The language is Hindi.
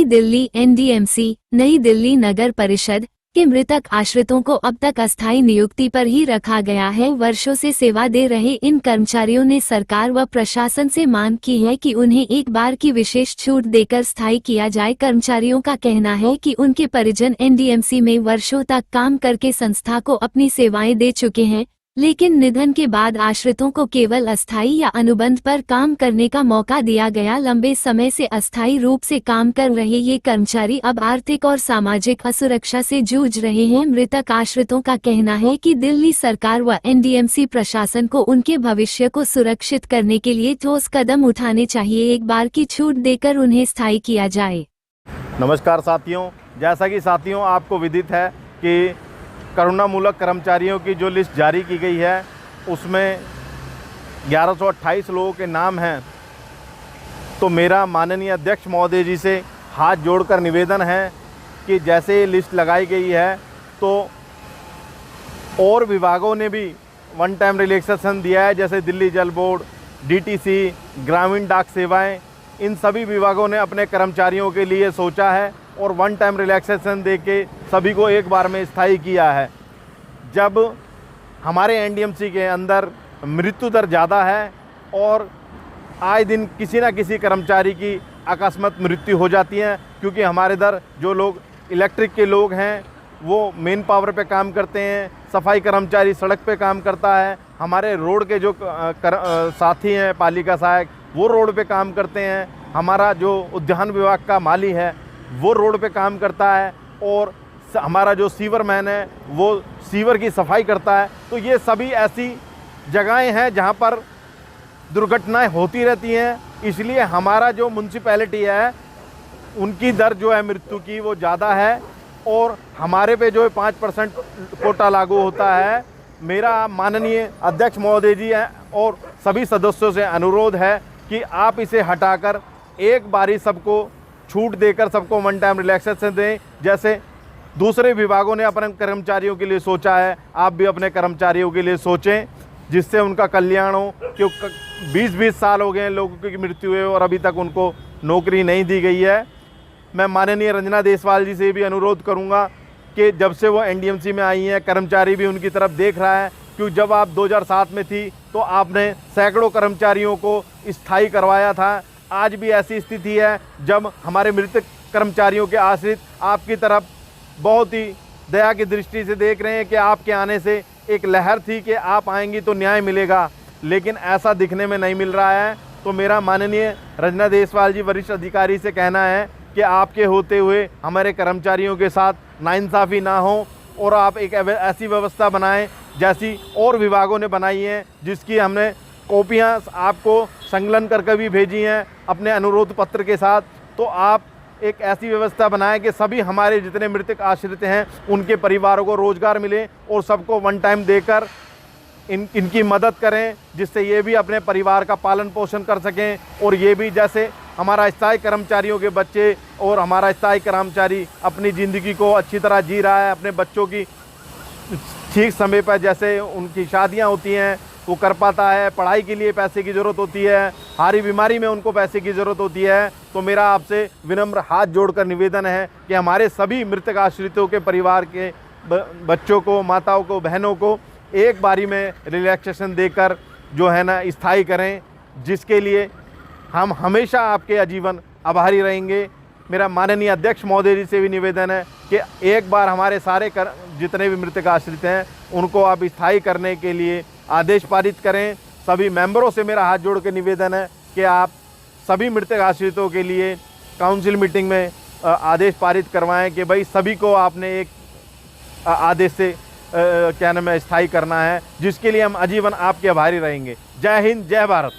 नई दिल्ली एनडीएमसी नई दिल्ली नगर परिषद के मृतक आश्रितों को अब तक अस्थायी नियुक्ति पर ही रखा गया है। वर्षों से सेवा दे रहे इन कर्मचारियों ने सरकार व प्रशासन से मांग की है कि उन्हें एक बार की विशेष छूट देकर स्थायी किया जाए। कर्मचारियों का कहना है कि उनके परिजन एनडीएमसी में वर्षों तक काम करके संस्था को अपनी सेवाएं दे चुके हैं, लेकिन निधन के बाद आश्रितों को केवल अस्थायी या अनुबंध पर काम करने का मौका दिया गया। लंबे समय से अस्थायी रूप से काम कर रहे ये कर्मचारी अब आर्थिक और सामाजिक असुरक्षा से जूझ रहे हैं। मृतक आश्रितों का कहना है कि दिल्ली सरकार व एनडीएमसी प्रशासन को उनके भविष्य को सुरक्षित करने के लिए ठोस कदम उठाने चाहिए। एक बार की छूट देकर उन्हें स्थायी किया जाए। नमस्कार साथियों, जैसा कि साथियों आपको विदित है कि करुणामूलक कर्मचारियों की जो लिस्ट जारी की गई है उसमें 1128 लोगों के नाम हैं। तो मेरा माननीय अध्यक्ष महोदय जी से हाथ जोड़कर निवेदन है कि जैसे ये लिस्ट लगाई गई है तो और विभागों ने भी वन टाइम रिलैक्सेशन दिया है, जैसे दिल्ली जल बोर्ड, डीटीसी, ग्रामीण डाक सेवाएं, इन सभी विभागों ने अपने कर्मचारियों के लिए सोचा है और वन टाइम रिलैक्सेशन देके सभी को एक बार में स्थायी किया है। जब हमारे एनडीएमसी के अंदर मृत्यु दर ज़्यादा है और आए दिन किसी न किसी कर्मचारी की अकस्मात मृत्यु हो जाती है, क्योंकि हमारे इधर जो लोग इलेक्ट्रिक के लोग हैं वो मेन पावर पे काम करते हैं, सफाई कर्मचारी सड़क पे काम करता है, हमारे रोड के जो साथी हैं पालिका सहायक वो रोड पे काम करते हैं, हमारा जो उद्यान विभाग का माली है वो रोड पे काम करता है और हमारा जो सीवर मैन है वो सीवर की सफाई करता है। तो ये सभी ऐसी जगहें हैं जहाँ पर दुर्घटनाएं होती रहती हैं, इसलिए हमारा जो म्यूनसिपैलिटी है उनकी दर जो है मृत्यु की वो ज़्यादा है और हमारे पे जो 5% कोटा लागू होता है। मेरा माननीय अध्यक्ष महोदय जी है और सभी सदस्यों से अनुरोध है कि आप इसे हटाकर एक बारी सबको छूट देकर सबको वन टाइम रिलैक्सेशन दें। जैसे दूसरे विभागों ने अपने कर्मचारियों के लिए सोचा है, आप भी अपने कर्मचारियों के लिए सोचें जिससे उनका कल्याण हो। क्योंकि 20-20 साल हो गए लोगों की मृत्यु हुए और अभी तक उनको नौकरी नहीं दी गई है। मैं माननीय रंजना देसवाल जी से भी अनुरोध करूंगा कि जब से वो एनडीएमसी में आई हैं कर्मचारी भी उनकी तरफ देख रहा है, क्योंकि जब आप 2007 में थी तो आपने सैकड़ों कर्मचारियों को स्थायी करवाया था। आज भी ऐसी स्थिति है जब हमारे मृतक कर्मचारियों के आश्रित आपकी तरफ बहुत ही दया की दृष्टि से देख रहे हैं कि आपके आने से एक लहर थी कि आप आएंगी तो न्याय मिलेगा, लेकिन ऐसा दिखने में नहीं मिल रहा है। तो मेरा माननीय रंजना देसवाल जी वरिष्ठ अधिकारी से कहना है कि आपके होते हुए हमारे कर्मचारियों के साथ नाइंसाफ़ी ना हो और आप एक ऐसी व्यवस्था बनाएं जैसी और विभागों ने बनाई है, जिसकी हमने कॉपियाँ आपको संकलन करके भी भेजी हैं अपने अनुरोध पत्र के साथ। तो आप एक ऐसी व्यवस्था बनाएं कि सभी हमारे जितने मृतक आश्रित हैं उनके परिवारों को रोज़गार मिले और सबको वन टाइम देकर इनकी मदद करें, जिससे ये भी अपने परिवार का पालन पोषण कर सकें और ये भी जैसे हमारा स्थायी कर्मचारियों के बच्चे और हमारा स्थायी कर्मचारी अपनी ज़िंदगी को अच्छी तरह जी रहा है, अपने बच्चों की ठीक समय पर जैसे उनकी शादियां होती हैं वो कर पाता है, पढ़ाई के लिए पैसे की ज़रूरत होती है, हारी बीमारी में उनको पैसे की ज़रूरत होती है। तो मेरा आपसे विनम्र हाथ जोड़कर निवेदन है कि हमारे सभी मृतक आश्रितों के परिवार के बच्चों को, माताओं को, बहनों को एक बारी में रिलैक्सेशन देकर जो है ना स्थायी करें, जिसके लिए हम हमेशा आपके आजीवन आभारी रहेंगे। मेरा माननीय अध्यक्ष महोदय जी से भी निवेदन है कि एक बार हमारे सारे जितने भी मृतक आश्रित हैं उनको आप स्थायी करने के लिए आदेश पारित करें। सभी मेंबरों से मेरा हाथ जोड़ के निवेदन है कि आप सभी मृतक आश्रितों के लिए काउंसिल मीटिंग में आदेश पारित करवाएं कि भाई सभी को आपने एक आदेश से क्या नाम है स्थायी करना है, जिसके लिए हम आजीवन आपके आभारी रहेंगे। जय हिंद, जय भारत।